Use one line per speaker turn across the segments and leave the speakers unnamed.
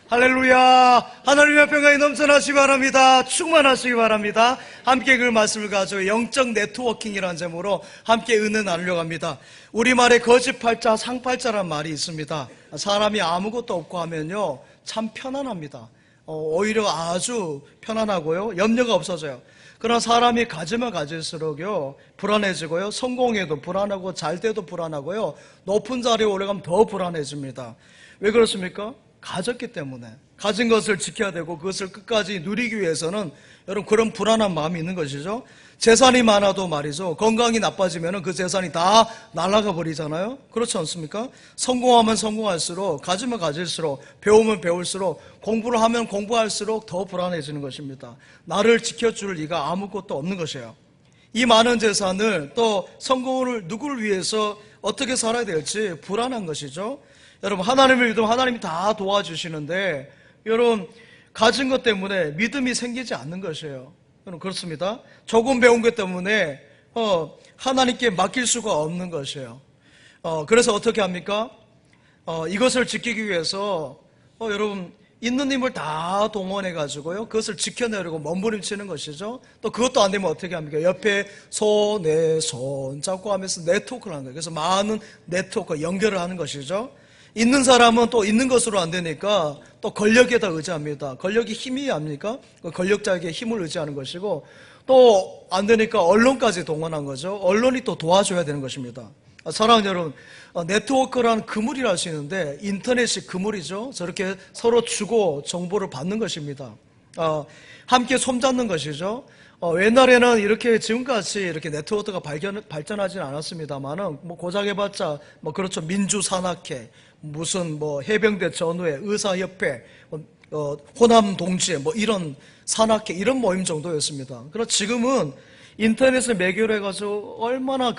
할렐루야. 하나님의 평강이 넘쳐나시기 바랍니다. 충만하시기 바랍니다. 함께 그 말씀을 가지고 영적 네트워킹이라는 제목으로 함께 은혜 나누려고 합니다. 우리말에 거짓팔자, 상팔자라는 말이 있습니다. 사람이 아무것도 없고 하면요 참 편안합니다. 오히려 아주 편안하고요 염려가 없어져요. 그러나 사람이 가지면 가질수록요 불안해지고요, 성공해도 불안하고 잘 돼도 불안하고요, 높은 자리에 올라가면 더 불안해집니다. 왜 그렇습니까? 가졌기 때문에. 가진 것을 지켜야 되고 그것을 끝까지 누리기 위해서는 여러분 그런 불안한 마음이 있는 것이죠. 재산이 많아도 말이죠, 건강이 나빠지면 그 재산이 다 날아가 버리잖아요. 그렇지 않습니까? 성공하면 성공할수록, 가지면 가질수록, 배우면 배울수록, 공부를 하면 공부할수록 더 불안해지는 것입니다. 나를 지켜줄 리가 아무것도 없는 것이에요. 이 많은 재산을, 또 성공을 누구를 위해서 어떻게 살아야 될지 불안한 것이죠. 여러분, 하나님을 믿으면 하나님이 다 도와주시는데 여러분 가진 것 때문에 믿음이 생기지 않는 것이에요. 여러분 그렇습니다. 조금 배운 것 때문에 하나님께 맡길 수가 없는 것이에요. 그래서 어떻게 합니까? 이것을 지키기 위해서 여러분 있는 힘을 다 동원해 가지고요 그것을 지켜내려고 몸부림치는 것이죠. 또 그것도 안 되면 어떻게 합니까? 옆에 손에 손 잡고 하면서 네트워크를 하는 거예요. 그래서 많은 네트워크 연결을 하는 것이죠. 있는 사람은 또 있는 것으로 안 되니까 또 권력에다 의지합니다. 권력이 힘이 압니까? 그 권력자에게 힘을 의지하는 것이고, 또 안 되니까 언론까지 동원한 거죠. 언론이 또 도와줘야 되는 것입니다. 사랑하는 여러분, 네트워크란 그물이라 할 수 있는데 인터넷이 그물이죠. 저렇게 서로 주고 정보를 받는 것입니다. 함께 손잡는 것이죠. 옛날에는 이렇게 지금같이 이렇게 네트워크가 발전하지는 않았습니다만은 뭐 고작 해봤자 뭐 그렇죠, 민주산악회, 무슨 뭐 해병대 전후회, 의사협회, 호남 동지회, 뭐 이런 산악회, 이런 모임 정도였습니다. 그러나 지금은 인터넷을 매개로 해가지고 얼마나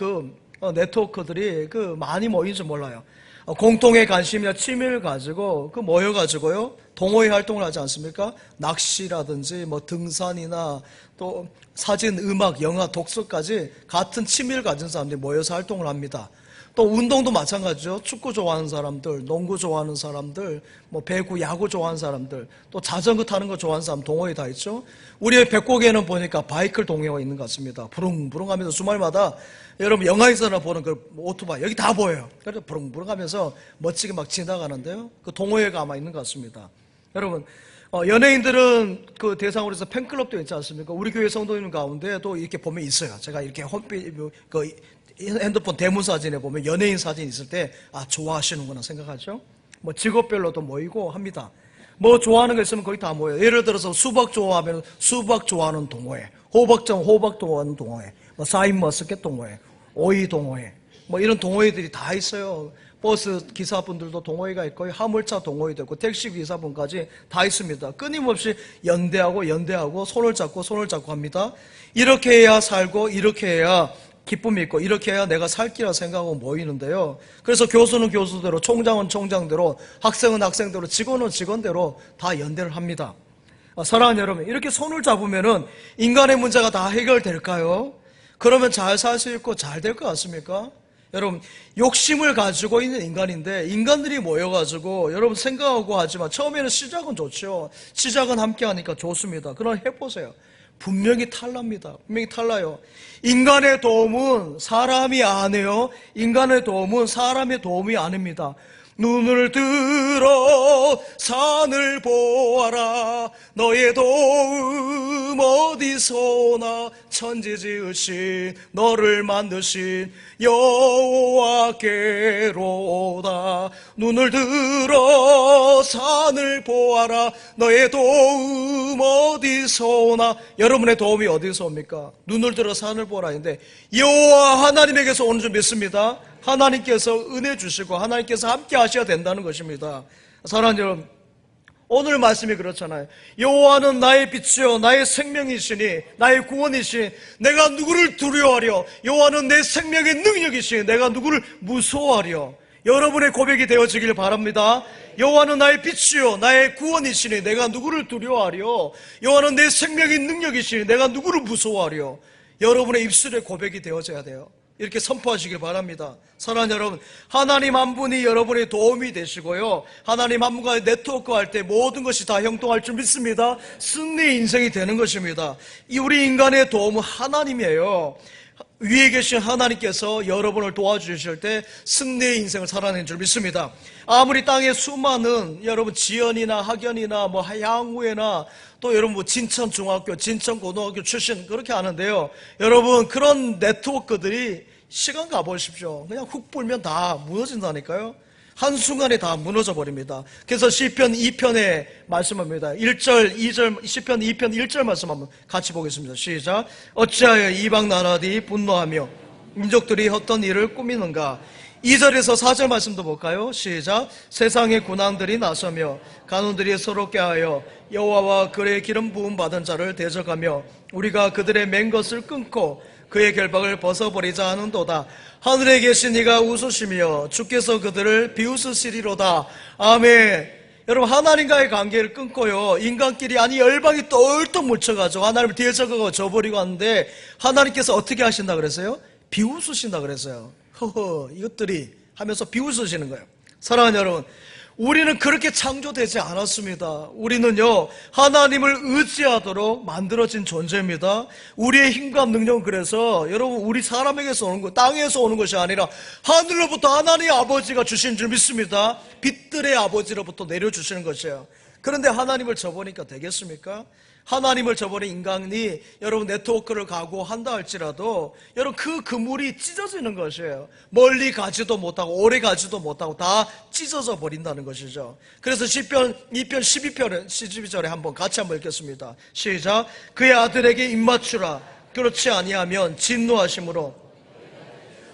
네트워크들이 많이 모이는지 몰라요. 공통의 관심이나 취미를 가지고 모여가지고요 동호회 활동을 하지 않습니까? 낚시라든지 뭐 등산이나 또 사진, 음악, 영화, 독서까지 같은 취미를 가진 사람들이 모여서 활동을 합니다. 또 운동도 마찬가지죠. 축구 좋아하는 사람들, 농구 좋아하는 사람들, 뭐 배구, 야구 좋아하는 사람들, 또 자전거 타는 거 좋아하는 사람 동호회 다 있죠. 우리의 배꼽에는 보니까 바이클 동호회가 있는 것 같습니다. 부릉부릉 하면서 주말마다 여러분 영화에서나 보는 그 오토바이 여기 다 보여요. 그래서 부릉부릉 하면서 멋지게 막 지나가는데요. 그 동호회가 아마 있는 것 같습니다. 여러분, 연예인들은 그 대상으로 해서 팬클럽도 있지 않습니까? 우리 교회 성도님 가운데도 이렇게 보면 있어요. 제가 이렇게 홈페이지, 핸드폰 대문 사진에 보면 연예인 사진 있을 때, 좋아하시는구나 생각하죠? 뭐 직업별로도 모이고 합니다. 뭐 좋아하는 거 있으면 거기 다 모여요. 예를 들어서 수박 좋아하면 수박 좋아하는 동호회, 호박 좋아하는 동호회, 뭐 사인머스켓 동호회, 오이 동호회, 뭐 이런 동호회들이 다 있어요. 버스 기사분들도 동호회가 있고, 화물차 동호회도 있고, 택시 기사분까지 다 있습니다. 끊임없이 연대하고 손을 잡고 합니다. 이렇게 해야 살고, 이렇게 해야 기쁨이 있고, 이렇게 해야 내가 살 길이라 생각하고 모이는데요. 그래서 교수는 교수대로, 총장은 총장대로, 학생은 학생대로, 직원은 직원대로 다 연대를 합니다. 사랑하는 여러분, 이렇게 손을 잡으면은 인간의 문제가 다 해결될까요? 그러면 잘 살 수 있고 잘 될 것 같습니까? 여러분, 욕심을 가지고 있는 인간인데, 인간들이 모여가지고 여러분 생각하고 하지만 처음에는 시작은 좋죠. 시작은 함께 하니까 좋습니다. 그러나 해보세요. 분명히 탈납니다. 분명히 탈나요. 인간의 도움은 사람이 안 해요. 인간의 도움은 사람의 도움이 아닙니다. 눈을 들어 산을 보아라. 너의 도움 어디서나. 천지 지으신 너를 만드신 여호와께로다. 눈을 들어 산을 보아라. 너의 도움 어디서나. 여러분의 도움이 어디서 옵니까? 눈을 들어 산을 보라 했는데 여호와 하나님에게서 오는 줄 믿습니다. 하나님께서 은혜 주시고 하나님께서 함께 하셔야 된다는 것입니다. 사랑하는 여러분, 오늘 말씀이 그렇잖아요. 여호와는 나의 빛이요 나의 생명이시니, 나의 구원이시니 내가 누구를 두려워하려. 여호와는 내 생명의 능력이시니 내가 누구를 무서워하려. 여러분의 고백이 되어지길 바랍니다. 여호와는 나의 빛이요 나의 구원이시니 내가 누구를 두려워하려. 여호와는 내 생명의 능력이시니 내가 누구를 무서워하려. 여러분의 입술의 고백이 되어져야 돼요. 이렇게 선포하시길 바랍니다. 사랑하는 여러분, 하나님 한 분이 여러분의 도움이 되시고요, 하나님 한 분과의 네트워크 할 때 모든 것이 다 형통할 줄 믿습니다. 승리의 인생이 되는 것입니다. 이 우리 인간의 도움은 하나님이에요. 위에 계신 하나님께서 여러분을 도와주실 때 승리의 인생을 살아낸 줄 믿습니다. 아무리 땅에 수많은 여러분 지연이나 학연이나 뭐 향후회나 또 여러분 뭐 진천중학교, 진천고등학교 출신 그렇게 하는데요, 여러분 그런 네트워크들이 시간 가보십시오. 그냥 훅 불면 다 무너진다니까요. 한순간에 다 무너져 버립니다. 그래서 시편 2편에 말씀합니다. 1절, 2절, 시편 2편 1절 말씀 한번 같이 보겠습니다. 시작. 어찌하여 이방 나라들이 분노하며 민족들이 어떤 일을 꾸미는가. 2절에서 4절 말씀도 볼까요? 시작. 세상의 군왕들이 나서며 간원들이 서럽게 하여 여호와와 그의 기름 부음 받은 자를 대적하며 우리가 그들의 맨 것을 끊고 그의 결박을 벗어버리자 하는도다. 하늘에 계신 이가 웃으시며 주께서 그들을 비웃으시리로다. 아멘. 여러분, 하나님과의 관계를 끊고요, 인간끼리 아니 열방이 똘똘 뭉쳐가지고 하나님을 대적하고 저버리고 하는데 하나님께서 어떻게 하신다 그랬어요? 비웃으신다 그랬어요. 허허 이것들이 하면서 비웃으시는 거예요. 사랑하는 여러분, 우리는 그렇게 창조되지 않았습니다. 우리는요, 하나님을 의지하도록 만들어진 존재입니다. 우리의 힘과 능력은 그래서 여러분 우리 사람에게서 오는 거, 땅에서 오는 것이 아니라 하늘로부터 하나님의 아버지가 주신 줄 믿습니다. 빛들의 아버지로부터 내려주시는 것이에요. 그런데 하나님을 저버리니까 되겠습니까? 하나님을 저버린 인간이 여러분 네트워크를 가고 한다 할지라도 여러분 그 그물이 찢어지는 것이에요. 멀리 가지도 못하고 오래 가지도 못하고 다 찢어져 버린다는 것이죠. 그래서 시편 2편 12절에 한번 같이 한번 읽겠습니다. 시작. 그의 아들에게 입맞추라. 그렇지 아니하면 진노하심으로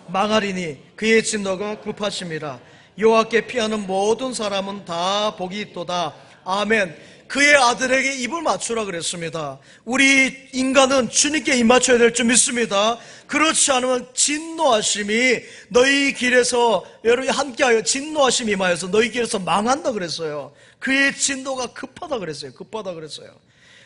망하리니 그의 진노가 급하심이라. 여호와께 피하는 모든 사람은 다 복이 있도다. 아멘. 그의 아들에게 입을 맞추라 그랬습니다. 우리 인간은 주님께 입 맞춰야 될 줄 믿습니다. 그렇지 않으면 진노하심이 너희 길에서 여러분이 함께하여 진노하심이 임하여서 너희 길에서 망한다 그랬어요. 그의 진노가 급하다 그랬어요. 급하다 그랬어요.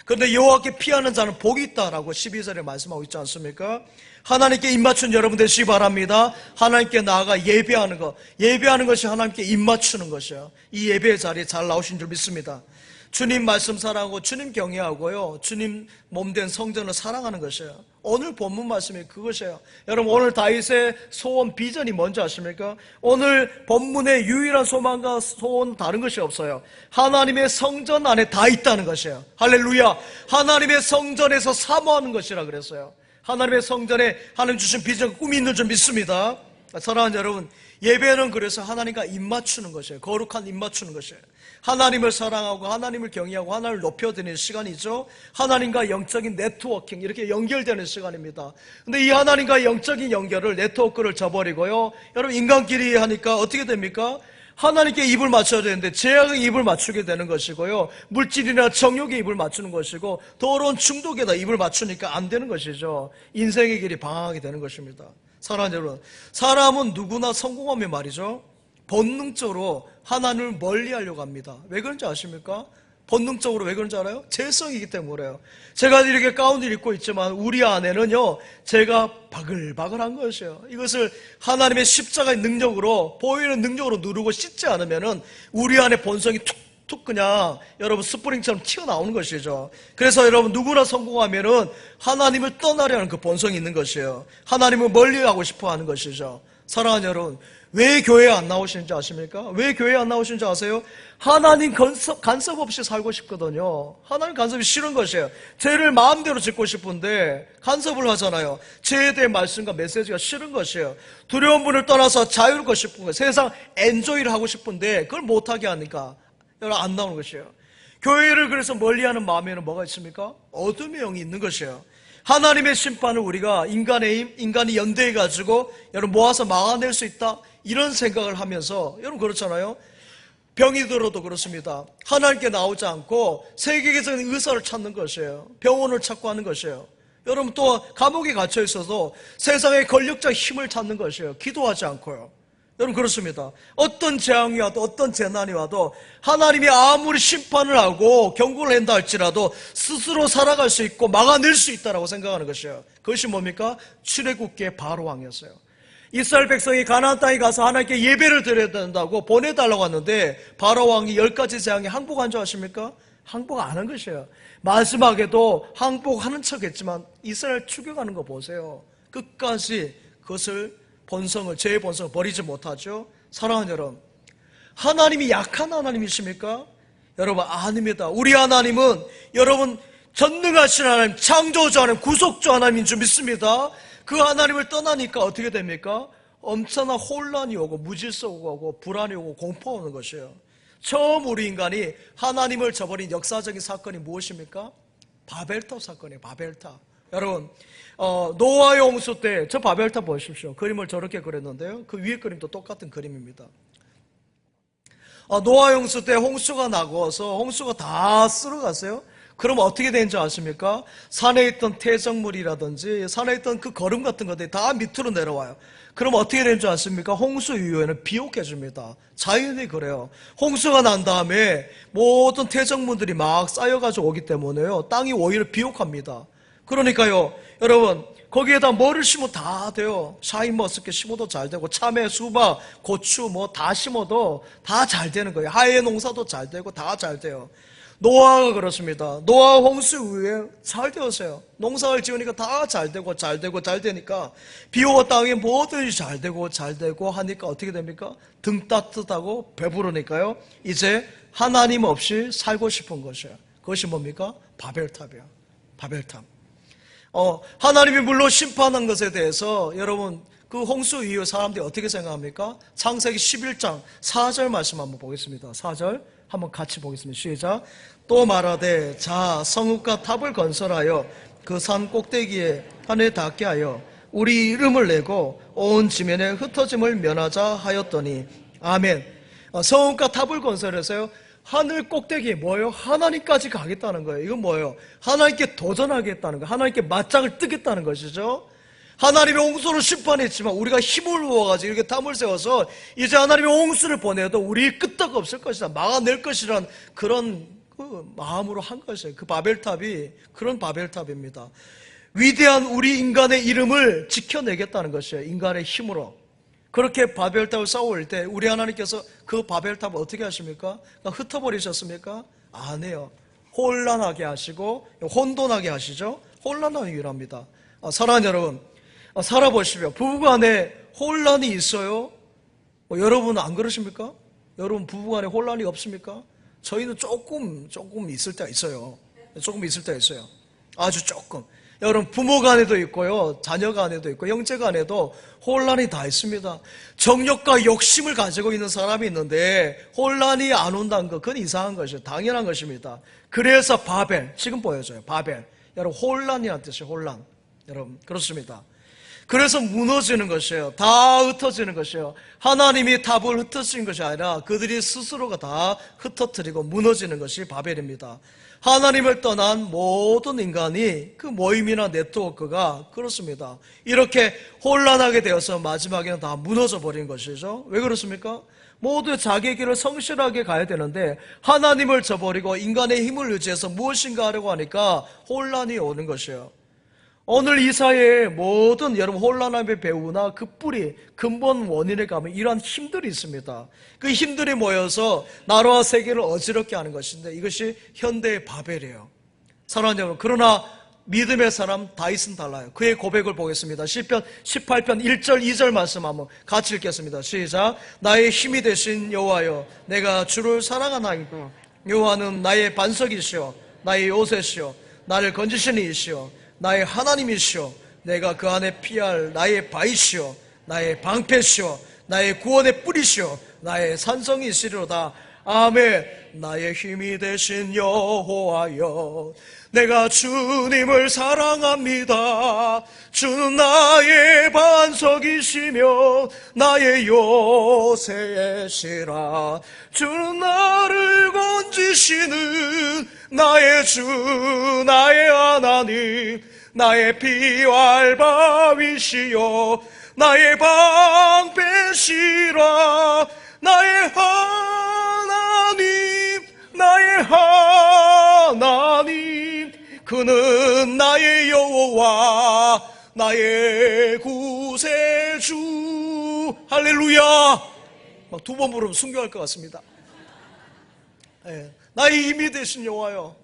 그런데 여호와께 피하는 자는 복이 있다라고 12절에 말씀하고 있지 않습니까? 하나님께 입 맞춘 여러분 되시기 바랍니다. 하나님께 나아가 예배하는 것, 예배하는 것이 하나님께 입 맞추는 것이에요. 이 예배의 자리에 잘 나오신 줄 믿습니다. 주님 말씀 사랑하고 주님 경외하고요, 주님 몸된 성전을 사랑하는 것이에요. 오늘 본문 말씀이 그것이에요. 여러분, 오늘 다윗의 소원 비전이 뭔지 아십니까? 오늘 본문의 유일한 소망과 소원 다른 것이 없어요. 하나님의 성전 안에 다 있다는 것이에요. 할렐루야. 하나님의 성전에서 사모하는 것이라 그랬어요. 하나님의 성전에 하나님 주신 비전, 꿈이 있는 줄 믿습니다. 사랑하는 여러분, 예배는 그래서 하나님과 입 맞추는 것이에요. 거룩한 입 맞추는 것이에요. 하나님을 사랑하고 하나님을 경외하고 하나님을 높여드리는 시간이죠. 하나님과 영적인 네트워킹, 이렇게 연결되는 시간입니다. 근데 이 하나님과 영적인 연결을, 네트워크를 저버리고요, 여러분 인간끼리 하니까 어떻게 됩니까? 하나님께 입을 맞춰야 되는데 죄악의 입을 맞추게 되는 것이고요, 물질이나 정욕의 입을 맞추는 것이고, 더러운 중독에다 입을 맞추니까 안 되는 것이죠. 인생의 길이 방황하게 되는 것입니다. 사랑하는 여러분, 사람은 누구나 성공하면 말이죠, 본능적으로 하나님을 멀리하려고 합니다. 왜 그런지 아십니까? 본능적으로 왜 그런지 알아요? 죄성이기 때문에 그래요. 제가 이렇게 가운을 입고 있지만 우리 안에는요, 제가 바글바글한 것이에요. 이것을 하나님의 십자가의 능력으로, 보이는 능력으로 누르고 씻지 않으면은 우리 안에 본성이 툭툭 그냥 여러분 스프링처럼 튀어나오는 것이죠. 그래서 여러분 누구나 성공하면은 하나님을 떠나려는 그 본성이 있는 것이에요. 하나님을 멀리하고 싶어 하는 것이죠. 사랑하는 여러분, 왜 교회에 안 나오시는지 아십니까? 왜 교회에 안 나오시는지 아세요? 하나님 간섭 없이 살고 싶거든요. 하나님 간섭이 싫은 것이에요. 죄를 마음대로 짓고 싶은데 간섭을 하잖아요. 죄에 대한 말씀과 메시지가 싫은 것이에요. 두려운 분을 떠나서 자유롭고 싶은 거예요. 세상 엔조이를 하고 싶은데 그걸 못하게 하니까 여러분 안 나오는 것이에요. 교회를 그래서 멀리하는 마음에는 뭐가 있습니까? 어둠의 영이 있는 것이에요. 하나님의 심판을 우리가 인간이 연대해가지고 여러분 모아서 막아낼 수 있다, 이런 생각을 하면서, 여러분 그렇잖아요. 병이 들어도 그렇습니다. 하나님께 나오지 않고 세계적인 의사를 찾는 것이에요. 병원을 찾고 하는 것이에요. 여러분 또 감옥에 갇혀 있어도 세상의 권력적 힘을 찾는 것이에요. 기도하지 않고요. 여러분 그렇습니다. 어떤 재앙이 와도 어떤 재난이 와도 하나님이 아무리 심판을 하고 경고를 한다 할지라도 스스로 살아갈 수 있고 막아낼 수 있다고 생각하는 것이에요. 그것이 뭡니까? 출애굽기의 바로왕이었어요. 이스라엘 백성이 가나안 땅에 가서 하나님께 예배를 드려야 된다고 보내달라고 하는데 바로왕이 10가지 재앙에 항복한 줄 아십니까? 항복 안 한 것이에요. 마지막에도 항복하는 척했지만 이스라엘 추격하는 거 보세요. 끝까지 그것을 죄의 본성을 버리지 못하죠. 사랑하는 여러분, 하나님이 약한 하나님이십니까? 여러분 아닙니다. 우리 하나님은 여러분 전능하신 하나님, 창조주 하나님, 구속주 하나님인 줄 믿습니다. 그 하나님을 떠나니까 어떻게 됩니까? 엄청난 혼란이 오고 무질서가 오고 불안이 오고 공포가 오는 것이에요. 처음 우리 인간이 하나님을 저버린 역사적인 사건이 무엇입니까? 바벨탑 사건이에요. 바벨탑. 여러분 노아의 홍수 때 저 바벨탑 보십시오. 그림을 저렇게 그렸는데요. 그 위에 그림도 똑같은 그림입니다. 노아의 홍수 때 홍수가 나고서 홍수가 다 쓸어갔어요. 그럼 어떻게 된 줄 아십니까? 산에 있던 태적물이라든지 산에 있던 그 거름 같은 것들이 다 밑으로 내려와요. 그럼 어떻게 된 줄 아십니까? 홍수 이후에는 비옥해 줍니다. 자연이 그래요. 홍수가 난 다음에 모든 태적물들이 막 쌓여가지고 오기 때문에요, 땅이 오히려 비옥합니다. 그러니까요, 여러분 거기에다 뭐를 심어도 다 돼요. 샤인머스켓 심어도 잘 되고 참외, 수박, 고추 뭐 다 심어도 다 잘 되는 거예요. 하예 농사도 잘 되고 다 잘 돼요. 노아가 그렇습니다. 노아 홍수 이후에 잘 되었어요. 농사를 지으니까 다 잘 되고 잘 되고 잘 되니까 비오고 땅에 뭐든지 잘 되고 잘 되고 하니까 어떻게 됩니까? 등 따뜻하고 배부르니까요, 이제 하나님 없이 살고 싶은 것이에요. 그것이 뭡니까? 바벨탑이에요. 바벨탑. 하나님이 물론 심판한 것에 대해서 여러분 그 홍수 이후 사람들이 어떻게 생각합니까? 창세기 11장 4절 말씀 한번 보겠습니다. 4절 한번 같이 보겠습니다. 시작. 또 말하되 자 성읍과 탑을 건설하여 그 산 꼭대기에 하늘에 닿게 하여 우리 이름을 내고 온 지면에 흩어짐을 면하자 하였더니 아멘. 성읍과 탑을 건설해서요, 하늘 꼭대기에 뭐예요? 하나님까지 가겠다는 거예요. 이건 뭐예요? 하나님께 도전하겠다는 거예요. 하나님께 맞짱을 뜨겠다는 것이죠. 하나님의 홍수를 심판했지만 우리가 힘을 모아가지고 이렇게 탐을 세워서 이제 하나님의 홍수를 보내도 우리 끄떡 없을 것이다, 막아낼 것이란 그런 그 마음으로 한 것이에요. 그 바벨탑이 그런 바벨탑입니다. 위대한 우리 인간의 이름을 지켜내겠다는 것이에요. 인간의 힘으로. 그렇게 바벨탑을 쌓아올 때 우리 하나님께서 그 바벨탑을 어떻게 하십니까? 흩어버리셨습니까? 아니에요. 혼란하게 하시고 혼돈하게 하시죠. 혼란하게 일합니다. 사랑하는 여러분, 살아보십시오. 부부간에 혼란이 있어요? 여러분은 안 그러십니까? 여러분 부부간에 혼란이 없습니까? 저희는 조금 있을 때가 있어요. 조금 있을 때가 있어요. 아주 조금. 여러분 부모 간에도 있고요, 자녀 간에도 있고 형제 간에도 혼란이 다 있습니다. 정욕과 욕심을 가지고 있는 사람이 있는데 혼란이 안 온다는 것, 그건 이상한 것이에요. 당연한 것입니다. 그래서 바벨, 지금 보여줘요. 바벨. 여러분 혼란이라는 뜻이에요. 혼란. 여러분 그렇습니다. 그래서 무너지는 것이에요. 다 흩어지는 것이에요. 하나님이 탑을 흩어진 것이 아니라 그들이 스스로가 다 흩어뜨리고 무너지는 것이 바벨입니다. 하나님을 떠난 모든 인간이 그 모임이나 네트워크가 그렇습니다. 이렇게 혼란하게 되어서 마지막에는 다 무너져 버린 것이죠. 왜 그렇습니까? 모두 자기의 길을 성실하게 가야 되는데 하나님을 저버리고 인간의 힘을 의지해서 무엇인가 하려고 하니까 혼란이 오는 것이에요. 오늘 이 사회에 모든 여러분 혼란함의 배후나 그 뿌리, 근본 원인에 가면 이러한 힘들이 있습니다. 그 힘들이 모여서 나라와 세계를 어지럽게 하는 것인데 이것이 현대의 바벨이에요. 사랑하는 여러분, 그러나 믿음의 사람 다윗은 달라요. 그의 고백을 보겠습니다. 시편 18편 1절 2절 말씀 한번 같이 읽겠습니다. 시작. 나의 힘이 되신 여호와여, 내가 주를 사랑하나이다. 여호와는 나의 반석이시오, 나의 요새시오, 나를 건지시는 이시오, 나의 하나님이시오, 내가 그 안에 피할 나의 바위시오, 나의 방패시오, 나의 구원의 뿌리시오, 나의 산성이시로다. 아멘. 나의 힘이 되신 여호와여, 내가 주님을 사랑합니다. 주는 나의 반석이시며 나의 요새시라. 주는 나를 건지시는 나의 주, 나의 하나님, 나의 피할 바위시요, 나의 방패시라. 나의 하나님, 나의 하나님, 그는 나의 여호와, 나의 구세주. 할렐루야. 막 두 번 부르면 순교할 것 같습니다. 네. 나의 힘이 되신 여호와요.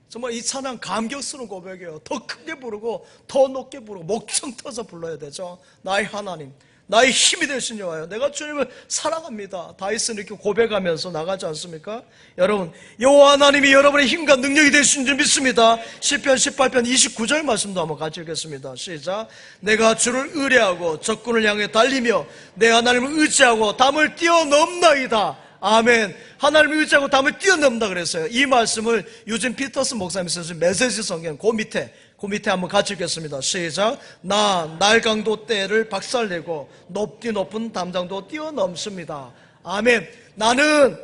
정말 이 찬양 감격스러운 고백이에요. 더 크게 부르고 더 높게 부르고 목청 터서 불러야 되죠. 나의 하나님, 나의 힘이 되신 여호와요. 내가 주님을 사랑합니다. 다윗은 이렇게 고백하면서 나가지 않습니까? 여러분, 여호와 하나님이 여러분의 힘과 능력이 되신 줄 믿습니다. 시편 18편 29절 말씀도 한번 같이 읽겠습니다. 시작. 내가 주를 의뢰하고 적군을 향해 달리며 내 하나님을 의지하고 담을 뛰어넘나이다. 아멘. 하나님을 의지하고 담을 뛰어넘는다 그랬어요. 이 말씀을 유진 피터슨 목사님이 쓰신 메시지 성경 그 밑에 한번 같이 읽겠습니다. 시작. 나 날강도 떼를 박살내고 높디 높은 담장도 뛰어넘습니다. 아멘. 나는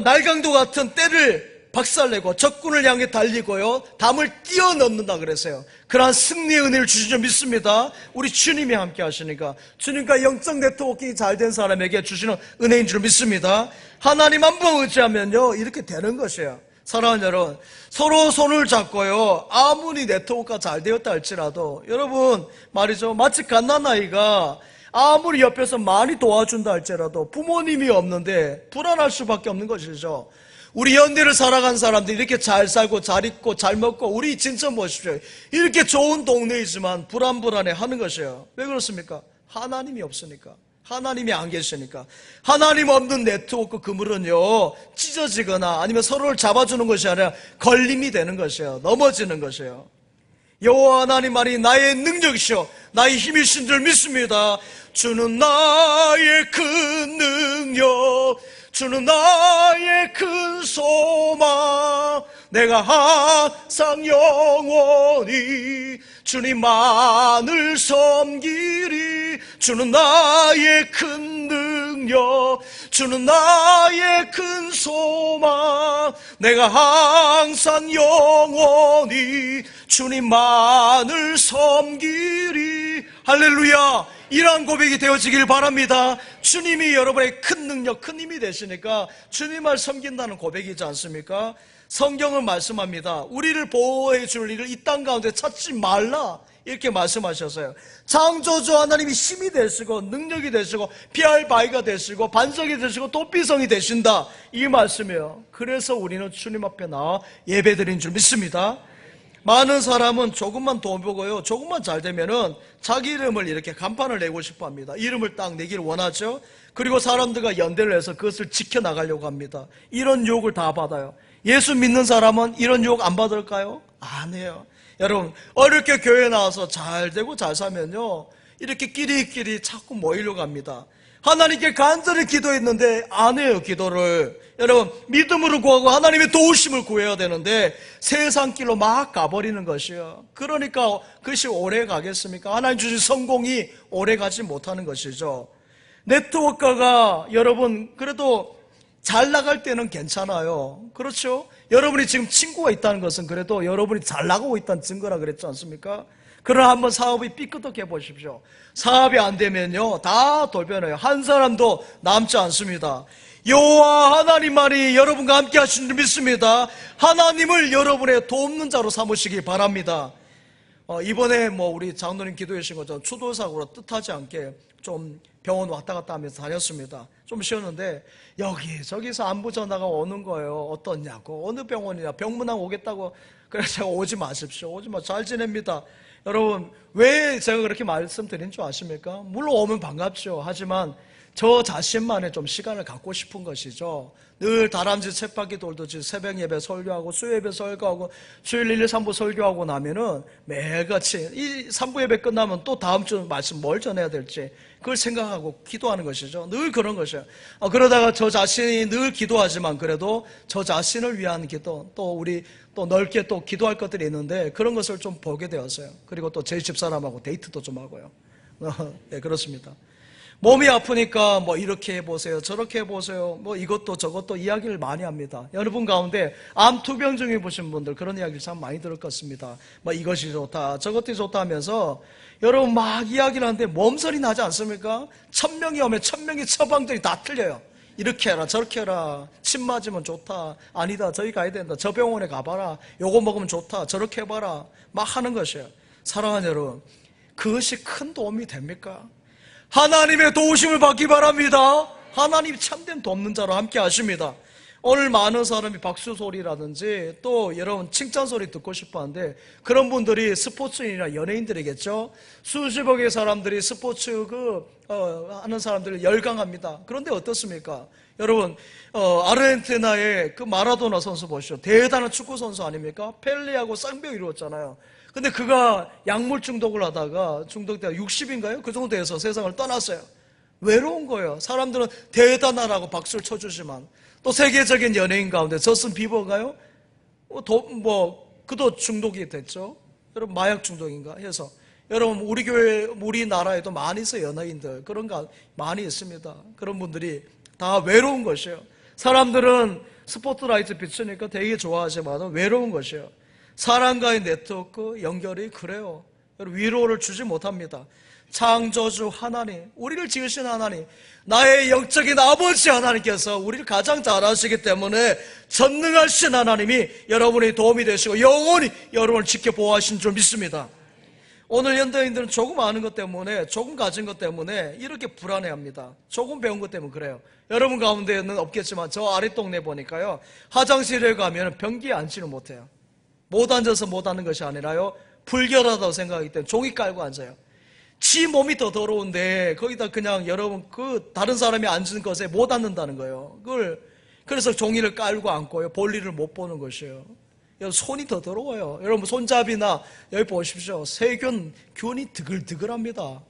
날강도 같은 떼를 박살내고 적군을 향해 달리고요 담을 뛰어넘는다 그랬어요. 그러한 승리의 은혜를 주신 줄 믿습니다. 우리 주님이 함께 하시니까 주님과 영적 네트워킹이 잘 된 사람에게 주시는 은혜인 줄 믿습니다. 하나님 한 번 의지하면요 이렇게 되는 것이에요. 사랑하는 여러분, 서로 손을 잡고요 아무리 네트워크가 잘 되었다 할지라도 여러분 말이죠, 마치 갓난아이가 아무리 옆에서 많이 도와준다 할지라도 부모님이 없는데 불안할 수밖에 없는 것이죠. 우리 현대를 살아간 사람들이 이렇게 잘 살고 잘 입고 잘 먹고 우리 진짜 보십시오. 이렇게 좋은 동네이지만 불안불안해 하는 것이에요. 왜 그렇습니까? 하나님이 없으니까. 하나님이 안 계시니까. 하나님 없는 네트워크 그물은요 찢어지거나 아니면 서로를 잡아주는 것이 아니라 걸림이 되는 것이에요. 넘어지는 것이에요. 여호와 하나님만이 나의 능력이시오 나의 힘이신 줄 믿습니다. 주는 나의 큰 능력, 주는 나의 큰 소망, 내가 항상 영원히 주님만을 섬기리. 주는 나의 큰 능력, 주는 나의 큰 소망, 내가 항상 영원히 주님만을 섬기리. 할렐루야. 이러한 고백이 되어지길 바랍니다. 주님이 여러분의 큰 능력, 큰 힘이 되시니까 주님을 섬긴다는 고백이지 않습니까? 성경은 말씀합니다. 우리를 보호해 줄 일을 이 땅 가운데 찾지 말라 이렇게 말씀하셨어요. 창조주 하나님이 힘이 되시고 능력이 되시고 피할 바위가 되시고 반석이 되시고 도피성이 되신다 이 말씀이에요. 그래서 우리는 주님 앞에 나와 예배드린 줄 믿습니다. 많은 사람은 조금만 돈 벌고요 조금만 잘 되면은 자기 이름을 이렇게 간판을 내고 싶어 합니다. 이름을 딱 내기를 원하죠. 그리고 사람들과 연대를 해서 그것을 지켜나가려고 합니다. 이런 유혹을 다 받아요. 예수 믿는 사람은 이런 유혹 안 받을까요? 안 해요. 여러분, 어렵게 교회 나와서 잘 되고 잘 살면요 이렇게 끼리끼리 자꾸 모이려고 합니다. 하나님께 간절히 기도했는데 안 해요 기도를. 여러분, 믿음으로 구하고 하나님의 도우심을 구해야 되는데 세상 길로 막 가버리는 것이요. 그러니까 그것이 오래 가겠습니까? 하나님 주신 성공이 오래 가지 못하는 것이죠. 네트워크가 여러분 그래도 잘 나갈 때는 괜찮아요. 그렇죠? 여러분이 지금 친구가 있다는 것은 그래도 여러분이 잘 나가고 있다는 증거라 그랬지 않습니까? 그러나 한번 사업이 삐끗하게 보십시오. 사업이 안 되면요 다 돌변해요. 한 사람도 남지 않습니다. 여호와 하나님만이 여러분과 함께 하시는 줄 믿습니다. 하나님을 여러분의 돕는 자로 삼으시기 바랍니다. 이번에 우리 장로님 기도해 주신 것처럼 추돌사고로 뜻하지 않게 좀 병원 왔다 갔다 하면서 다녔습니다. 좀 쉬었는데 여기저기서 안부 전화가 오는 거예요. 어떻냐고, 어느 병원이냐, 병문안 오겠다고. 그래서 제가 오지 마십시오. 오지 마. 잘 지냅니다. 여러분, 왜 제가 그렇게 말씀드린 줄 아십니까? 물론 오면 반갑죠. 하지만 저 자신만의 좀 시간을 갖고 싶은 것이죠. 늘 다람쥐 쳇바퀴 돌듯이 새벽 예배 설교하고 수요 예배 설교하고 주일 1, 2, 3부 설교하고 나면은 매일같이 이 3부 예배 끝나면 또 다음 주 말씀 뭘 전해야 될지 그걸 생각하고 기도하는 것이죠. 늘 그런 것이에요. 그러다가 저 자신이 늘 기도하지만 그래도 저 자신을 위한 기도, 또 우리 또 넓게 또 기도할 것들이 있는데 그런 것을 좀 보게 되었어요. 그리고 또 제 집사람하고 데이트도 좀 하고요. 네, 그렇습니다. 몸이 아프니까 뭐 이렇게 해보세요, 저렇게 해보세요, 뭐 이것도 저것도 이야기를 많이 합니다. 여러분 가운데 암 투병 중에 보신 분들 그런 이야기를 참 많이 들을 것같습니다. 뭐 이것이 좋다, 저것이 좋다 하면서 여러분 막 이야기를 하는데 몸서리 나지 않습니까? 1000명이 오면 1000명의 처방들이 다 틀려요. 이렇게 해라, 저렇게 해라, 침 맞으면 좋다, 아니다, 저기 가야 된다, 저 병원에 가봐라, 요거 먹으면 좋다, 저렇게 해봐라, 막 하는 것이에요. 사랑하는 여러분, 그것이 큰 도움이 됩니까? 하나님의 도우심을 받기 바랍니다. 하나님이 참된 돕는 자로 함께 하십니다. 오늘 많은 사람이 박수 소리라든지 또 여러분 칭찬 소리 듣고 싶어 하는데, 그런 분들이 스포츠인이나 연예인들이겠죠. 수십억의 사람들이 스포츠 하는 사람들을 열광합니다. 그런데 어떻습니까? 여러분, 아르헨티나의 그 마라도나 선수 보시죠. 대단한 축구 선수 아닙니까? 펠레하고 쌍벽 이루었잖아요. 근데 그가 약물 중독을 하다가 중독되어 60인가요? 그 정도 돼서 세상을 떠났어요. 외로운 거예요. 사람들은 대단하라고 박수를 쳐주지만, 또 세계적인 연예인 가운데 저스틴 비버가요? 그도 중독이 됐죠. 여러분 마약 중독인가 해서, 여러분 우리 교회, 우리나라에도 많이 있어요. 연예인들 그런 거 많이 있습니다. 그런 분들이 다 외로운 것이에요. 사람들은 스포트라이트 비추니까 되게 좋아하지만 외로운 것이에요. 사람과의 네트워크 연결이 그래요. 여러분 위로를 주지 못합니다. 창조주 하나님, 우리를 지으신 하나님, 나의 영적인 아버지 하나님께서 우리를 가장 잘 아시기 때문에 전능하신 하나님이 여러분의 도움이 되시고 영원히 여러분을 지켜보호하신 줄 믿습니다. 오늘 현대인들은 조금 아는 것 때문에, 조금 가진 것 때문에 이렇게 불안해합니다. 조금 배운 것 때문에 그래요. 여러분 가운데는 없겠지만 저 아랫동네 보니까요, 화장실에 가면 변기에 앉지를 못해요. 못 앉아서 못 하는 것이 아니라요, 불결하다고 생각하기 때문에 종이 깔고 앉아요. 지 몸이 더 더러운데 거기다 그냥 여러분 다른 사람이 앉은 것에 못 앉는다는 거예요. 그래서 종이를 깔고 앉고요, 볼일을 못 보는 것이에요. 손이 더 더러워요. 여러분 손잡이나 여기 보십시오. 균이 드글드글합니다.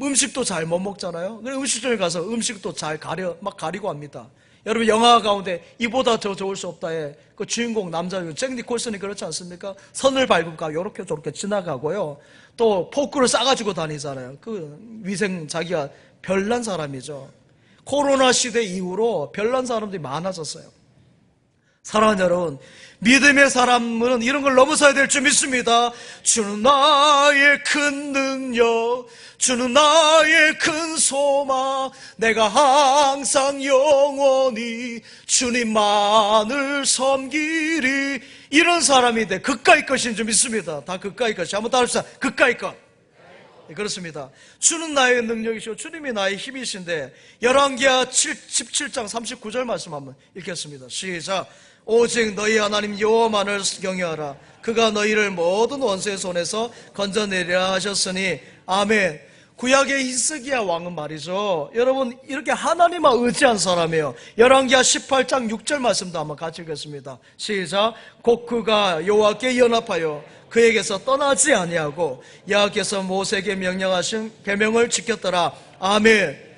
음식도 잘 못 먹잖아요. 그래서 음식점에 가서 음식도 잘 가리고 합니다. 여러분 영화 가운데 이보다 더 좋을 수 없다에 그 주인공 남자 잭 니콜슨이 그렇지 않습니까? 선을 밟을까 요렇게 저렇게 지나가고요, 또 포크를 싸가지고 다니잖아요. 그 위생 자기가 별난 사람이죠. 코로나 시대 이후로 별난 사람들이 많아졌어요. 사랑하는 여러분, 믿음의 사람은 이런 걸 넘어서야 될 줄 믿습니다. 주는 나의 큰 능력, 주는 나의 큰 소망, 내가 항상 영원히 주님만을 섬기리. 이런 사람이 돼 그까이 것인 줄 믿습니다. 다 그까이 것이. 한번 따라합시다. 그까이 것. 네, 그렇습니다. 주는 나의 능력이시고 주님이 나의 힘이신데, 열왕기하 17장 39절 말씀 한번 읽겠습니다. 시작. 오직 너희 하나님 여호와만을 경외하라. 그가 너희를 모든 원수의 손에서 건져내리라 하셨으니 아멘. 구약의 히스기야 왕은 말이죠, 여러분 이렇게 하나님만 의지한 사람이에요. 열왕기하 18장 6절 말씀도 한번 같이 읽겠습니다. 시작. 곧 그가 여호와께 연합하여 그에게서 떠나지 아니하고 여호와께서 모세에게 명령하신 계명을 지켰더라. 아멘.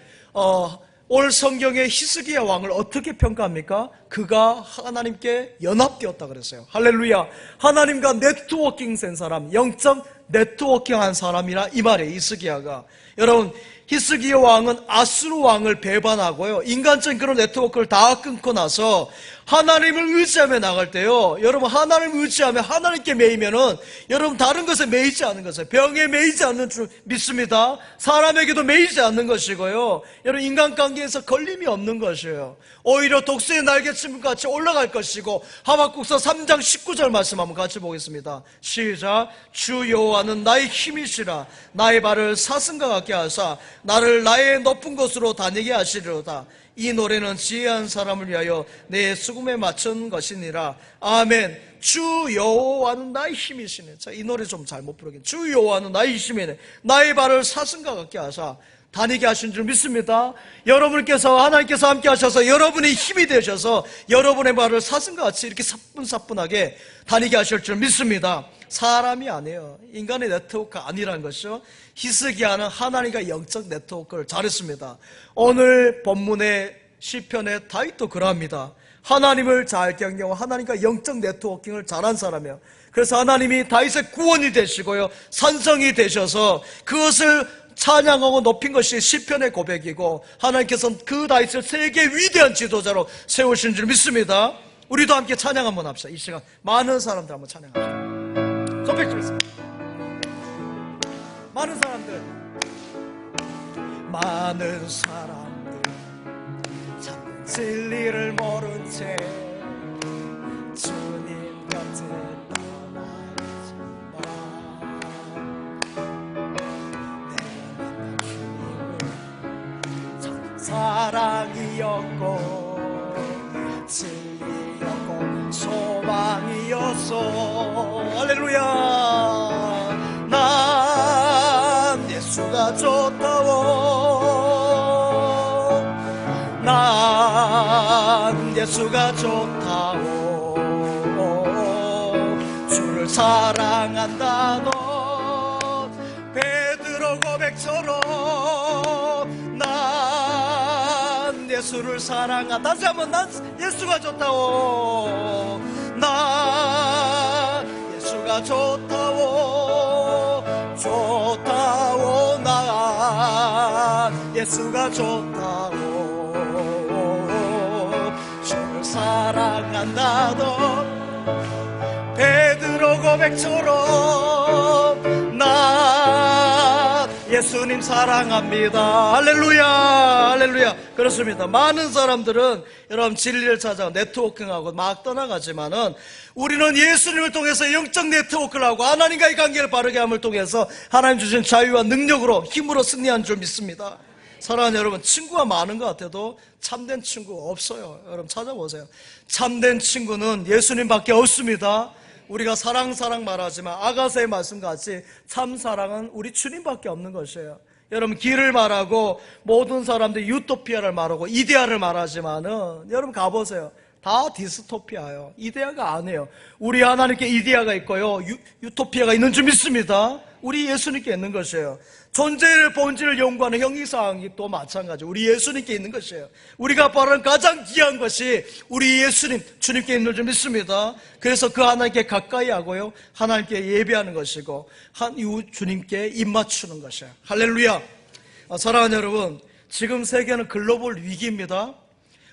올 성경의 히스기야 왕을 어떻게 평가합니까? 그가 하나님께 연합되었다 그랬어요. 할렐루야. 하나님과 네트워킹 된 사람, 영적 네트워킹한 사람이라 이 말이에요. 히스기야가. 여러분 히스기야 왕은 아수르 왕을 배반하고요, 인간적인 그런 네트워크를 다 끊고 나서 하나님을 의지하며 나갈 때요, 여러분 하나님을 의지하며 하나님께 매이면은 여러분 다른 것에 매이지 않는 것이에요. 병에 매이지 않는 줄 믿습니다. 사람에게도 매이지 않는 것이고요, 여러분 인간관계에서 걸림이 없는 것이에요. 오히려 독수리의 날개춤 같이 올라갈 것이고, 하박국서 3장 19절 말씀 한번 같이 보겠습니다. 시작. 주 여호와는 나의 힘이시라. 나의 발을 사슴과 같게 하사 나를 나의 높은 곳으로 다니게 하시리로다. 이 노래는 지혜한 사람을 위하여 내 수금에 맞춘 것이니라. 아멘. 주 여호와는 나의 힘이시네. 자, 이 노래 좀 잘못 부르긴. 주 여호와는 나의 힘이네. 나의 발을 사슴과 같게 하사 다니게 하신 줄 믿습니다. 여러분께서, 하나님께서 함께 하셔서 여러분의 힘이 되셔서 여러분의 발을 사슴과 같이 이렇게 사뿐사뿐하게 다니게 하실 줄 믿습니다. 사람이 아니에요. 인간의 네트워크 아니라는 것이죠. 히스기야는 하나님과 영적 네트워크를 잘했습니다. 오늘 본문의 시편의 다윗도 그러합니다. 하나님을 잘 경영하고 하나님과 영적 네트워킹을 잘한 사람이에요. 그래서 하나님이 다윗의 구원이 되시고요, 산성이 되셔서 그것을 찬양하고 높인 것이 시편의 고백이고, 하나님께서는 그 다윗을 세계 위대한 지도자로 세우신 줄 믿습니다. 우리도 함께 찬양 한번 합시다. 이 시간 많은 사람들 한번 찬양합시다. 손뼉 좀 있습니다. 많은 사람들 참 진리를 모른 채 주님 곁에 떠나지만, 내가 만난 주님은 참 사랑이었고 진리였고 소망이었어. 할렐루야. 난 예수가 좋다오. 난 예수가 좋다오. 주를 사랑한다. 너 베드로 고백처럼 난 예수를 사랑한다. 다시 한번, 난 예수가 좋다오. 난 예수가 좋다오. 좋다오. 난 예수가 좋다오. 주를 사랑한다던 베드로 고백처럼 난 예수님 사랑합니다. 할렐루야, 할렐루야. 그렇습니다. 많은 사람들은 여러분 진리를 찾아 네트워킹하고 막 떠나가지만은, 우리는 예수님을 통해서 영적 네트워크를 하고 하나님과의 관계를 바르게 함을 통해서 하나님 주신 자유와 능력으로, 힘으로 승리한 줄 믿습니다. 사랑하는 여러분, 친구가 많은 것 같아도 참된 친구 없어요. 여러분 찾아보세요. 참된 친구는 예수님밖에 없습니다. 우리가 사랑 말하지만 아가서의 말씀같이 참 사랑은 우리 주님밖에 없는 것이에요. 여러분 길을 말하고 모든 사람들이 유토피아를 말하고 이데아를 말하지만은, 여러분 가보세요. 다 디스토피아예요. 이데아가 아니에요. 우리 하나님께 이데아가 있고요, 유토피아가 있는 줄 믿습니다. 우리 예수님께 있는 것이에요. 존재를 본질을 연구하는 형이상이 또 마찬가지, 우리 예수님께 있는 것이에요. 우리가 바라는 가장 귀한 것이 우리 예수님, 주님께 있는 줄 믿습니다. 그래서 그 하나님께 가까이 하고요, 하나님께 예배하는 것이고, 주님께 입맞추는 것이에요. 할렐루야. 사랑하는 여러분, 지금 세계는 글로벌 위기입니다.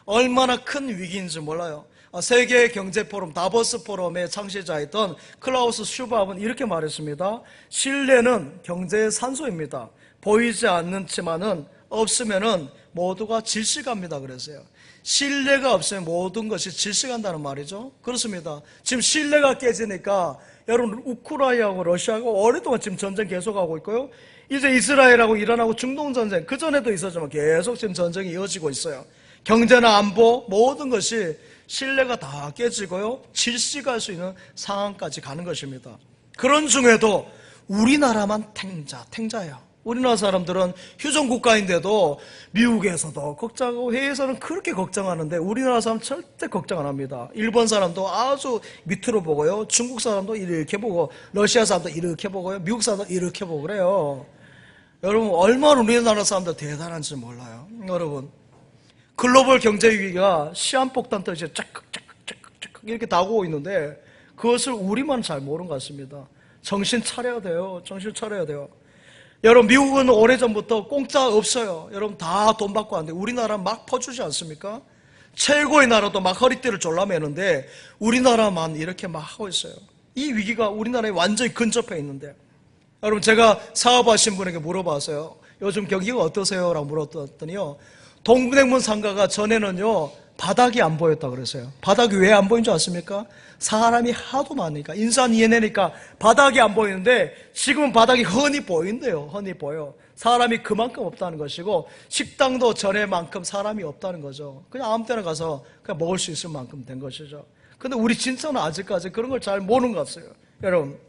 얼마나 큰 위기인지 몰라요. 세계 경제 포럼, 다보스 포럼의 창시자였던 클라우스 슈밥은 이렇게 말했습니다. 신뢰는 경제의 산소입니다. 보이지 않지만은 없으면은 모두가 질식합니다. 그랬어요. 신뢰가 없으면 모든 것이 질식한다는 말이죠. 그렇습니다. 지금 신뢰가 깨지니까 여러분, 우크라이나하고 러시아하고 오랫동안 지금 전쟁 계속하고 있고요, 이제 이스라엘하고 이란하고 중동 전쟁, 그전에도 있었지만 계속 지금 전쟁이 이어지고 있어요. 경제나 안보, 모든 것이 신뢰가 다 깨지고요, 질식할 수 있는 상황까지 가는 것입니다. 그런 중에도 우리나라만 탱자예요. 우리나라 사람들은 휴전 국가인데도 미국에서도 걱정하고 해외에서는 그렇게 걱정하는데, 우리나라 사람 절대 걱정 안 합니다. 일본 사람도 아주 밑으로 보고요, 중국 사람도 이렇게 보고, 러시아 사람도 이렇게 보고요, 미국 사람도 이렇게 보고 그래요. 여러분 얼마나 우리나라 사람들 대단한지 몰라요. 여러분, 글로벌 경제 위기가 시한폭탄 터지게 쫙 이렇게 다가오고 있는데, 그것을 우리만 잘 모르는 것 같습니다. 정신 차려야 돼요. 정신 차려야 돼요. 여러분, 미국은 오래전부터 공짜 없어요. 여러분 다 돈 받고 하는데, 우리나라 막 퍼주지 않습니까? 최고의 나라도 막 허리띠를 졸라매는데 우리나라만 이렇게 막 하고 있어요. 이 위기가 우리나라에 완전히 근접해 있는데, 여러분 제가 사업하신 분에게 물어봤어요. 요즘 경기가 어떠세요? 라고 물었더니요, 동대문 상가가 전에는요 바닥이 안 보였다 그랬어요. 바닥이 왜 안 보인 줄 아십니까? 사람이 하도 많으니까, 인산인해니까 바닥이 안 보이는데, 지금은 바닥이 흔히 보인대요. 흔히 보여. 사람이 그만큼 없다는 것이고, 식당도 전에만큼 사람이 없다는 거죠. 그냥 아무 때나 가서 그냥 먹을 수 있을 만큼 된 것이죠. 근데 우리 진짜는 아직까지 그런 걸 잘 모르는 것 같아요. 여러분,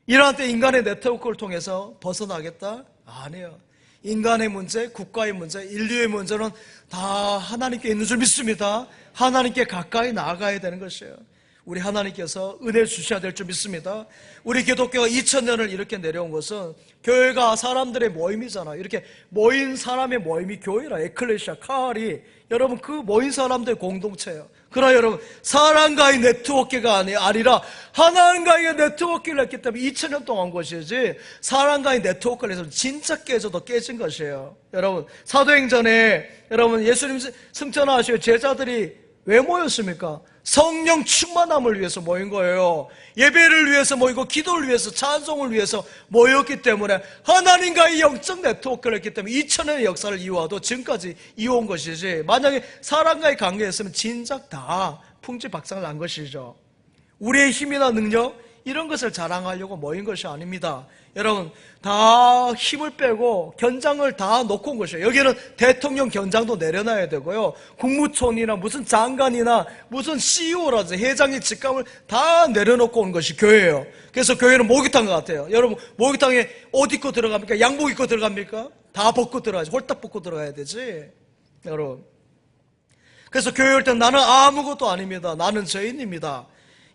이러한 때 인간의 네트워크를 통해서 벗어나겠다? 아니에요. 인간의 문제, 국가의 문제, 인류의 문제는 다 하나님께 있는 줄 믿습니다. 하나님께 가까이 나아가야 되는 것이에요. 우리 하나님께서 은혜 주셔야 될 줄 믿습니다. 우리 기독교가 2000년을 이렇게 내려온 것은 교회가 사람들의 모임이잖아요. 이렇게 모인 사람의 모임이 교회라, 에클레시아, 카알이, 여러분 그 모인 사람들의 공동체예요. 그러나 여러분, 사람과의 네트워크가 아니라 하나님과의 네트워크를 했기 때문에 2000년 동안 것이지, 사람과의 네트워크를 해서 진짜 깨져도 깨진 것이에요. 여러분, 사도행전에 여러분 예수님 승천하시고 제자들이 왜 모였습니까? 성령 충만함을 위해서 모인 거예요. 예배를 위해서 모이고 기도를 위해서, 찬송을 위해서 모였기 때문에, 하나님과의 영적 네트워크를 했기 때문에 2000년의 역사를 이어와도 지금까지 이어온 것이지, 만약에 사람과의 관계였으면 진작 다 풍지박산을 난 것이죠. 우리의 힘이나 능력 이런 것을 자랑하려고 모인 것이 아닙니다. 여러분, 다 힘을 빼고 견장을 다 놓고 온 것이에요. 여기는 대통령 견장도 내려놔야 되고요, 국무총리나 무슨 장관이나 무슨 CEO라든지 회장의 직감을 다 내려놓고 온 것이 교회예요. 그래서 교회는 목욕탕 같아요. 여러분, 목욕탕에 옷 입고 들어갑니까? 양복 입고 들어갑니까? 다 벗고 들어가야지. 홀딱 벗고 들어가야 되지, 여러분. 그래서 교회 올 때 나는 아무것도 아닙니다, 나는 죄인입니다,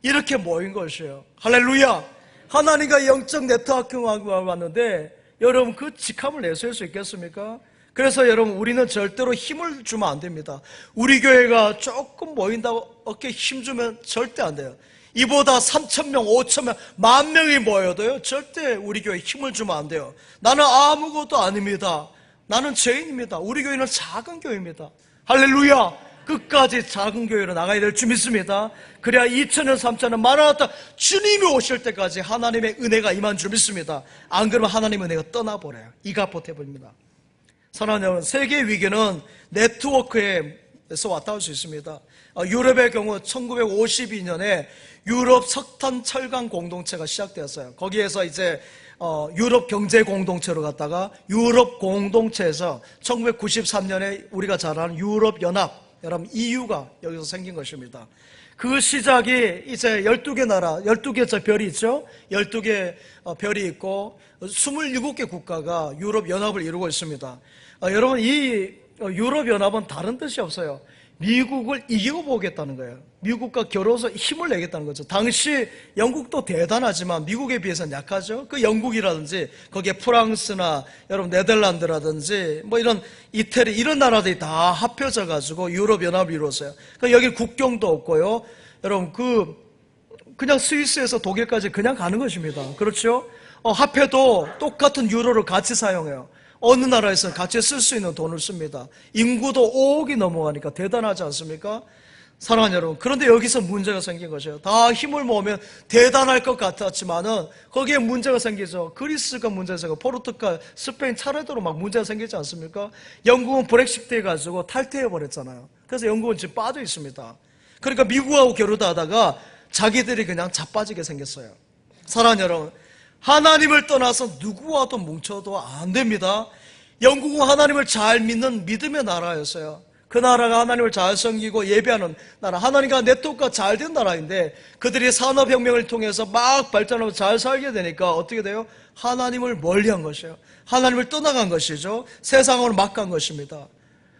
이렇게 모인 것이에요. 할렐루야. 하나님과 영적 네트워크가 왔는데 여러분, 그 직함을 내세울 수 있겠습니까? 그래서 여러분, 우리는 절대로 힘을 주면 안 됩니다. 우리 교회가 조금 모인다고 어깨에 힘 주면 절대 안 돼요. 이보다 3,000명, 5,000명, 10,000명이 모여도요, 절대 우리 교회에 힘을 주면 안 돼요. 나는 아무것도 아닙니다, 나는 죄인입니다. 우리 교회는 작은 교회입니다. 할렐루야. 끝까지 작은 교회로 나가야 될 줄 믿습니다. 그래야 2000년, 3000년 마라나타 주님이 오실 때까지 하나님의 은혜가 임한 줄 믿습니다. 안 그러면 하나님의 은혜가 떠나버려요. 이가포태버립니다. 사랑하는 여러분, 세계의 위기는 네트워크에서 왔다 올 수 있습니다. 유럽의 경우 1952년에 유럽 석탄 철강 공동체가 시작되었어요. 거기에서 이제 유럽 경제 공동체로 갔다가 유럽 공동체에서 1993년에 우리가 잘 아는 유럽 연합, 여러분 EU가 여기서 생긴 것입니다. 그 시작이 이제 12개 나라, 12개 별이 있죠? 12개 별이 있고 27개 국가가 유럽 연합을 이루고 있습니다. 여러분, 이 유럽 연합은 다른 뜻이 없어요. 미국을 이겨보겠다는 거예요. 미국과 겨뤄서 힘을 내겠다는 거죠. 당시 영국도 대단하지만 미국에 비해서는 약하죠. 그 영국이라든지 거기에 프랑스나 여러분 네덜란드라든지 뭐 이런 이태리 이런 나라들이 다 합쳐져 가지고 유럽 연합을 이루었어요. 여기 국경도 없고요. 여러분, 그냥 스위스에서 독일까지 그냥 가는 것입니다. 그렇죠? 화폐도 똑같은 유로를 같이 사용해요. 어느 나라에서는 같이 쓸 수 있는 돈을 씁니다. 인구도 5억이 넘어가니까 대단하지 않습니까? 사랑하는 여러분, 그런데 여기서 문제가 생긴 것이에요. 다 힘을 모으면 대단할 것 같았지만은 거기에 문제가 생기죠. 그리스가 문제가 생기고 포르투갈, 스페인 차례대로 막 문제가 생기지 않습니까? 영국은 브렉시트 해가지고 탈퇴해버렸잖아요. 그래서 영국은 지금 빠져 있습니다. 그러니까 미국하고 겨루다 하다가 자기들이 그냥 자빠지게 생겼어요. 사랑하는 여러분, 하나님을 떠나서 누구와도 뭉쳐도 안 됩니다. 영국은 하나님을 잘 믿는 믿음의 나라였어요. 그 나라가 하나님을 잘 섬기고 예배하는 나라, 하나님과 네트워크가 잘 된 나라인데 그들이 산업혁명을 통해서 막 발전하고 잘 살게 되니까 어떻게 돼요? 하나님을 멀리한 것이에요. 하나님을 떠나간 것이죠. 세상으로 막 간 것입니다.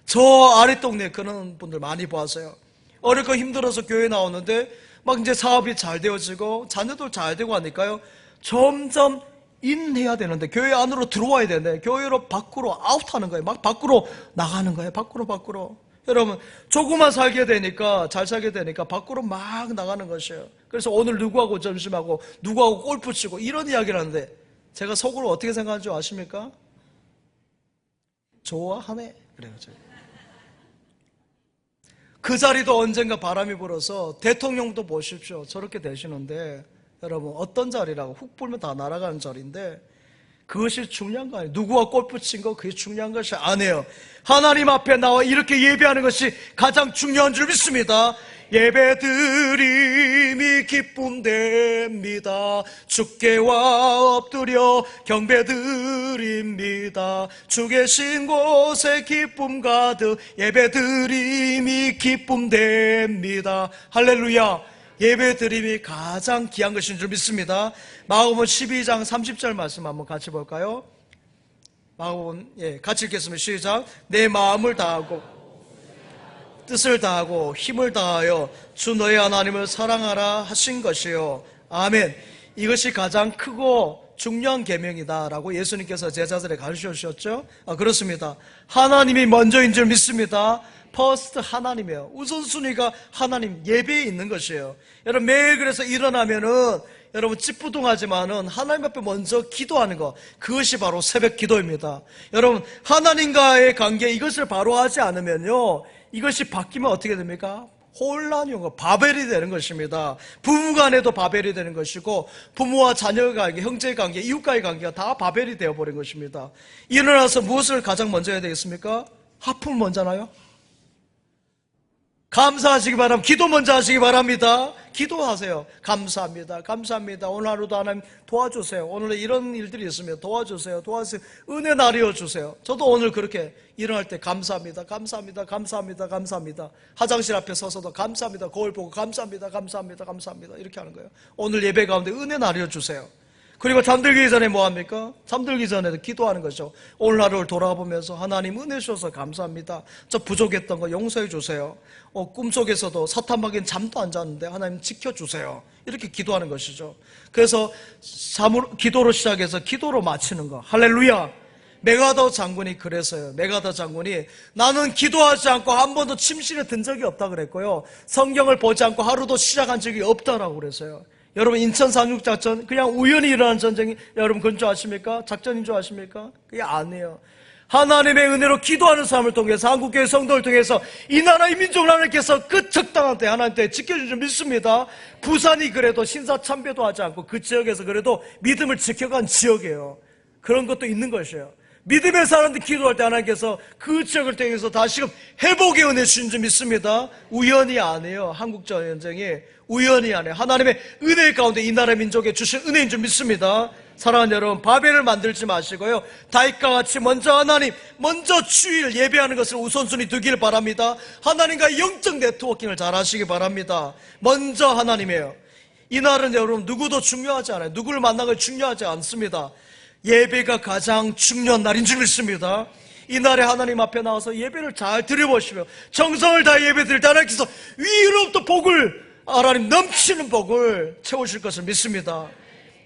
저 아랫동네에 그런 분들 많이 보았어요. 어렵고 힘들어서 교회 나오는데 막 이제 사업이 잘 되어지고 자녀도 잘 되고 하니까요, 점점 인해야 되는데 교회 안으로 들어와야 되는데 교회로 밖으로 아웃하는 거예요. 막 밖으로 나가는 거예요. 밖으로. 여러분, 조금만 살게 되니까, 잘 살게 되니까 밖으로 막 나가는 것이에요. 그래서 오늘 누구하고 점심하고 누구하고 골프 치고 이런 이야기를 하는데 제가 속으로 어떻게 생각하는 줄 아십니까? 좋아하네. 그래요. 그 자리도 언젠가 바람이 불어서 대통령도 보십시오. 저렇게 되시는데 여러분, 어떤 자리라고 훅 불면 다 날아가는 자리인데 그것이 중요한 거 아니에요. 누구와 골프 친 거 그게 중요한 것이 아니에요. 하나님 앞에 나와 이렇게 예배하는 것이 가장 중요한 줄 믿습니다. 예배드림이 기쁨됩니다. 주께와 엎드려 경배드립니다. 주 계신 곳에 기쁨 가득 예배드림이 기쁨됩니다. 할렐루야. 예배드림이 가장 귀한 것인 줄 믿습니다. 마가복음 12장 30절 말씀 한번 같이 볼까요? 마가복음 같이 읽겠습니다. 시작. 내 마음을 다하고 뜻을 다하고 힘을 다하여 주 너의 하나님을 사랑하라 하신 것이요. 아멘. 이것이 가장 크고 중요한 계명이다라고 예수님께서 제자들에게 가르쳐 주셨죠. 그렇습니다. 하나님이 먼저인 줄 믿습니다. 퍼스트 하나님이에요. 우선순위가 하나님, 예배에 있는 것이에요. 여러분 매일 그래서 일어나면은 여러분 찌뿌둥하지만은 하나님 앞에 먼저 기도하는 것, 그것이 바로 새벽 기도입니다. 여러분 하나님과의 관계, 이것을 바로 하지 않으면요, 이것이 바뀌면 어떻게 됩니까? 혼란이 오고 바벨이 되는 것입니다. 부부간에도 바벨이 되는 것이고, 부모와 자녀의 관계, 형제의 관계, 이웃과의 관계가 다 바벨이 되어버린 것입니다. 일어나서 무엇을 가장 먼저 해야 되겠습니까? 하품을 먼저 하나요? 감사하시기 바랍니다. 기도 먼저 하시기 바랍니다. 기도하세요. 감사합니다. 감사합니다. 오늘 하루도 하나님 도와주세요. 오늘 이런 일들이 있으면 도와주세요. 도와주세요. 은혜 나뉘어주세요. 저도 오늘 그렇게 일어날 때 감사합니다. 감사합니다. 감사합니다. 감사합니다. 화장실 앞에 서서도 감사합니다. 거울 보고 감사합니다. 감사합니다. 감사합니다. 이렇게 하는 거예요. 오늘 예배 가운데 은혜 나뉘어주세요. 그리고 잠들기 전에 뭐합니까? 잠들기 전에도 기도하는 거죠. 오늘 하루를 돌아보면서 하나님 은혜 주셔서 감사합니다. 저 부족했던 거 용서해 주세요. 꿈속에서도 사탄 막인 잠도 안 잤는데 하나님 지켜주세요. 이렇게 기도하는 것이죠. 그래서 기도로 시작해서 기도로 마치는 거. 할렐루야. 메가더 장군이 그래서요. 메가더 장군이 나는 기도하지 않고 한 번도 침실에 든 적이 없다 그랬고요. 성경을 보지 않고 하루도 시작한 적이 없다라고 그랬어요. 여러분 인천 상륙작전 그냥 우연히 일어난 전쟁이 여러분 그건 줄 아십니까? 작전인 줄 아십니까? 그게 아니에요. 하나님의 은혜로 기도하는 사람을 통해서 한국교회 성도를 통해서 이 나라 이 민족을 하나님께서 그 적당한 때 하나님 때 지켜주신 줄 믿습니다. 부산이 그래도 신사참배도 하지 않고 그 지역에서 그래도 믿음을 지켜간 지역이에요. 그런 것도 있는 것이에요. 믿음의 사람들 기도할 때 하나님께서 그 지역을 통해서 다시금 회복의 은혜 주신 줄 믿습니다. 우연이 아니에요. 한국전쟁이 우연이 아니에요. 하나님의 은혜 가운데 이 나라 민족에 주신 은혜인 줄 믿습니다. 사랑하는 여러분, 바벨을 만들지 마시고요, 다윗과 같이 먼저 하나님, 먼저 주일 예배하는 것을 우선순위 두길 바랍니다. 하나님과 영적 네트워킹을 잘 하시기 바랍니다. 먼저 하나님이에요. 이 날은 여러분 누구도 중요하지 않아요. 누구를 만나는 게 중요하지 않습니다. 예배가 가장 중요한 날인 줄 믿습니다. 이 날에 하나님 앞에 나와서 예배를 잘 드려보시며 정성을 다해 예배 드릴 때 하나님께서 위로부터 복을, 하나님 넘치는 복을 채우실 것을 믿습니다.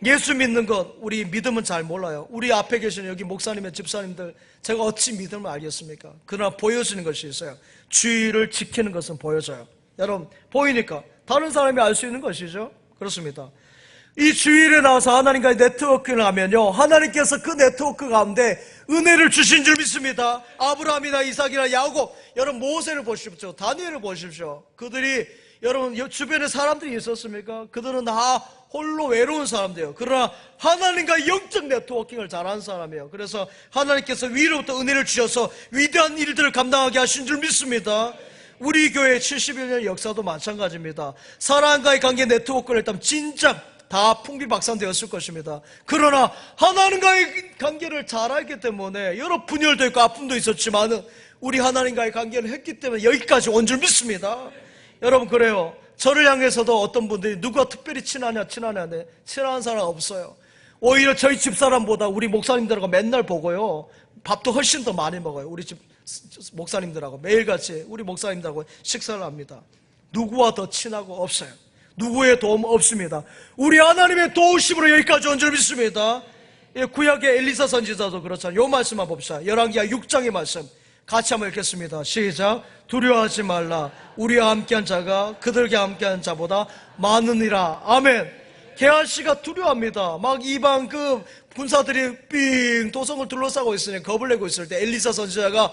예수 믿는 것, 우리 믿음은 잘 몰라요. 우리 앞에 계시는 여기 목사님의 집사님들, 제가 어찌 믿음을 알겠습니까? 그러나 보여지는 것이 있어요. 주의를 지키는 것은 보여져요. 여러분 보이니까 다른 사람이 알 수 있는 것이죠. 그렇습니다. 이 주일에 나와서 하나님과의 네트워크를 하면요, 하나님께서 그 네트워크 가운데 은혜를 주신 줄 믿습니다. 아브라함이나 이삭이나 야곱, 여러분 모세를 보십시오. 다니엘을 보십시오. 그들이 여러분 주변에 사람들이 있었습니까? 그들은 다 홀로 외로운 사람들이에요. 그러나 하나님과 영적 네트워킹을 잘하는 사람이에요. 그래서 하나님께서 위로부터 은혜를 주셔서 위대한 일들을 감당하게 하신 줄 믿습니다. 우리 교회 71년 역사도 마찬가지입니다. 사람과의 관계 네트워크를 일단 진짜 다 풍비박산되었을 것입니다. 그러나 하나님과의 관계를 잘 알기 때문에 여러 분열도 있고 아픔도 있었지만 우리 하나님과의 관계를 했기 때문에 여기까지 온 줄 믿습니다. 여러분 그래요. 저를 향해서도 어떤 분들이 누가 특별히 친하냐 친한 사람 없어요. 오히려 저희 집사람보다 우리 목사님들하고 맨날 보고요, 밥도 훨씬 더 많이 먹어요. 우리 집 목사님들하고 매일같이 우리 목사님들하고 식사를 합니다. 누구와 더 친하고 없어요. 누구의 도움 없습니다. 우리 하나님의 도우심으로 여기까지 온 줄 믿습니다. 구약의 엘리사 선지자도 그렇잖아요. 요 말씀만 봅시다. 열왕기하 6장의 말씀 같이 한번 읽겠습니다. 시작. 두려워하지 말라. 우리와 함께한 자가 그들과 함께한 자보다 많으니라. 아멘. 게하시가 두려워합니다. 막 이방 그 군사들이 삥 도성을 둘러싸고 있으니 겁을 내고 있을 때 엘리사 선지자가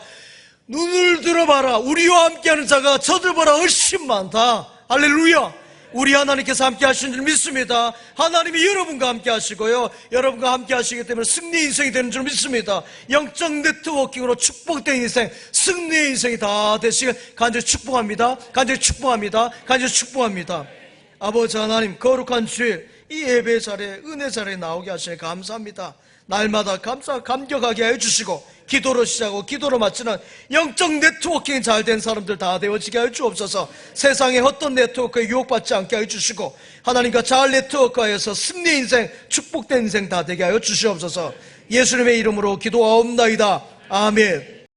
눈을 들어봐라. 우리와 함께하는 자가 저들보다 훨씬 많다. 할렐루야. 우리 하나님께서 함께 하시는 줄 믿습니다. 하나님이 여러분과 함께 하시고요, 여러분과 함께 하시기 때문에 승리의 인생이 되는 줄 믿습니다. 영적 네트워킹으로 축복된 인생, 승리의 인생이 다 되시길 간절히 축복합니다. 간절히 축복합니다. 간절히 축복합니다. 아버지 하나님, 거룩한 주일 이 예배 자리에, 은혜 자리에 나오게 하시니 감사합니다. 날마다 감격하게 해주시고 기도로 시작하고 기도로 마치는 영적 네트워킹이 잘 된 사람들 다 되어지게 해 주옵소서. 세상의 어떤 네트워크에 유혹받지 않게 해주시고 하나님과 잘 네트워크하여서 승리 인생, 축복된 인생 다 되게 하여 주시옵소서. 예수님의 이름으로 기도하옵나이다. 아멘.